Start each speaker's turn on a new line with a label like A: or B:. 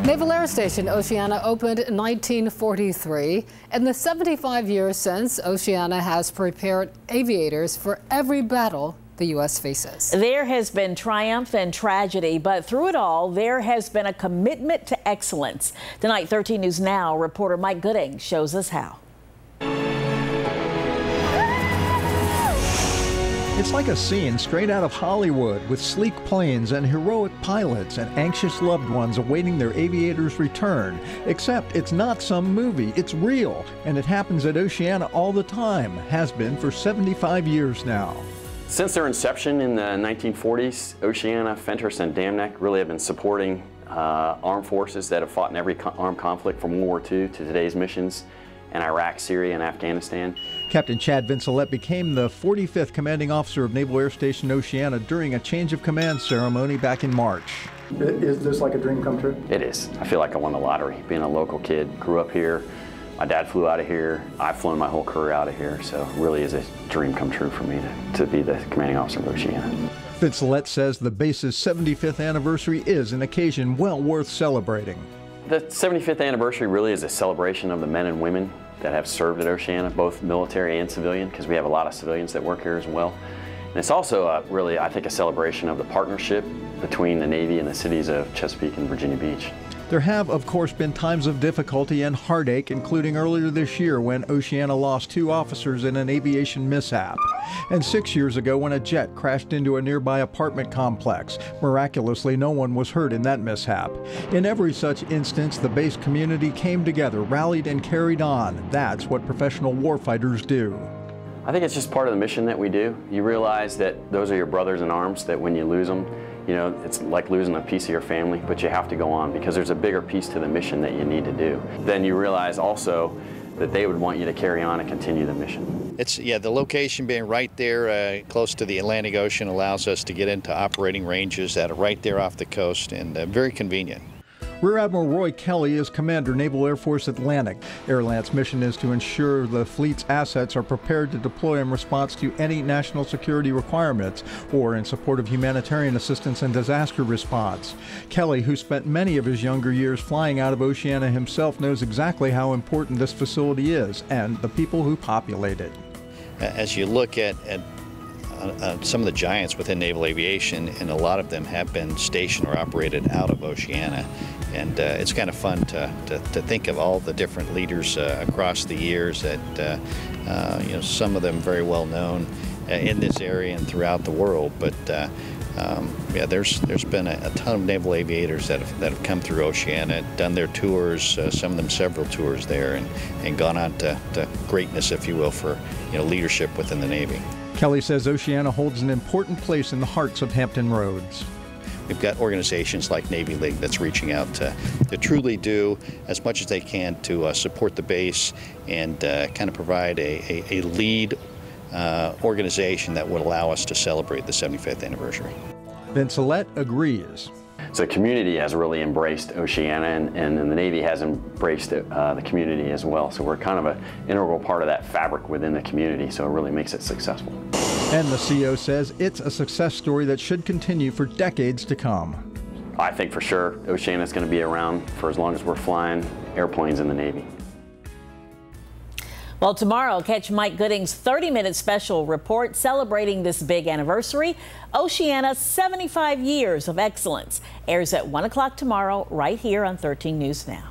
A: Naval Air Station Oceana opened in 1943. In the 75 years since, Oceana has prepared aviators for every battle the U.S. faces. There has been triumph and tragedy, but through it all, there has been a commitment to excellence. Tonight, 13 News Now reporter Mike Gooding shows us how.
B: It's like a scene straight out of Hollywood, with sleek planes and heroic pilots and anxious loved ones awaiting their aviators' return. Except it's not some movie, it's real, and it happens at Oceana all the time, has been for 75 years now.
C: Since their inception in the 1940s, Oceana, Fentress, and Dam Neck really have been supporting armed forces that have fought in every armed conflict from World War II to today's missions in Iraq, Syria, and Afghanistan.
B: Captain Chad Vincelette became the 45th commanding officer of Naval Air Station Oceana during a change of command ceremony back in March.
D: Is this like a dream come true?
C: It is. I feel like I won the lottery. Being a local kid, grew up here. My dad flew out of here. I've flown my whole career out of here, so it really is a dream come true for me to be the commanding officer of Oceana.
B: Vincelette says the base's 75th anniversary is an occasion well worth celebrating.
C: The 75th anniversary really is a celebration of the men and women that have served at Oceana, both military and civilian, because we have a lot of civilians that work here as well. And it's also really, I think, a celebration of the partnership between the Navy and the cities of Chesapeake and Virginia Beach.
B: There have, of course, been times of difficulty and heartache, including earlier this year when Oceana lost 2 officers in an aviation mishap, and 6 years ago when a jet crashed into a nearby apartment complex. Miraculously, no one was hurt in that mishap. In every such instance, the base community came together, rallied, and carried on. That's what professional warfighters do.
C: I think it's just part of the mission that we do. You realize that those are your brothers in arms, that when you lose them, you know, it's like losing a piece of your family, but you have to go on because there's a bigger piece to the mission that you need to do. Then you realize also that they would want you to carry on and continue the mission.
E: The location being right there close to the Atlantic Ocean allows us to get into operating ranges that are right there off the coast and very convenient.
B: Rear Admiral Roy Kelly is Commander, Naval Air Force Atlantic. AirLANT's mission is to ensure the fleet's assets are prepared to deploy in response to any national security requirements or in support of humanitarian assistance and disaster response. Kelly, who spent many of his younger years flying out of Oceana himself, knows exactly how important this facility is and the people who populate it.
E: As you look at some of the giants within naval aviation, and a lot of them have been stationed or operated out of Oceana. And it's kind of fun to think of all the different leaders across the years that, you know, some of them very well known in this area and throughout the world. But yeah, there's been a ton of naval aviators that have come through Oceana, done their tours, some of them several tours there, and gone on to greatness, if you will, for leadership within the Navy.
B: Kelly says Oceana holds an important place in the hearts of Hampton Roads.
E: We've got organizations like Navy League that's reaching out to truly do as much as they can to support the base and kind of provide a lead organization that would allow us to celebrate the 75th anniversary.
B: Vincelette agrees.
C: So the community has really embraced Oceana, and the Navy has embraced the community as well. So we're kind of an integral part of that fabric within the community, so it really makes it successful.
B: And the CO says it's a success story that should continue for decades to come.
C: I think for sure Oceana is going to be around for as long as we're flying airplanes in the Navy.
A: Well, tomorrow, catch Mike Gooding's 30-minute special report celebrating this big anniversary. Oceana's 75 years of excellence airs at 1 o'clock tomorrow right here on 13 News Now.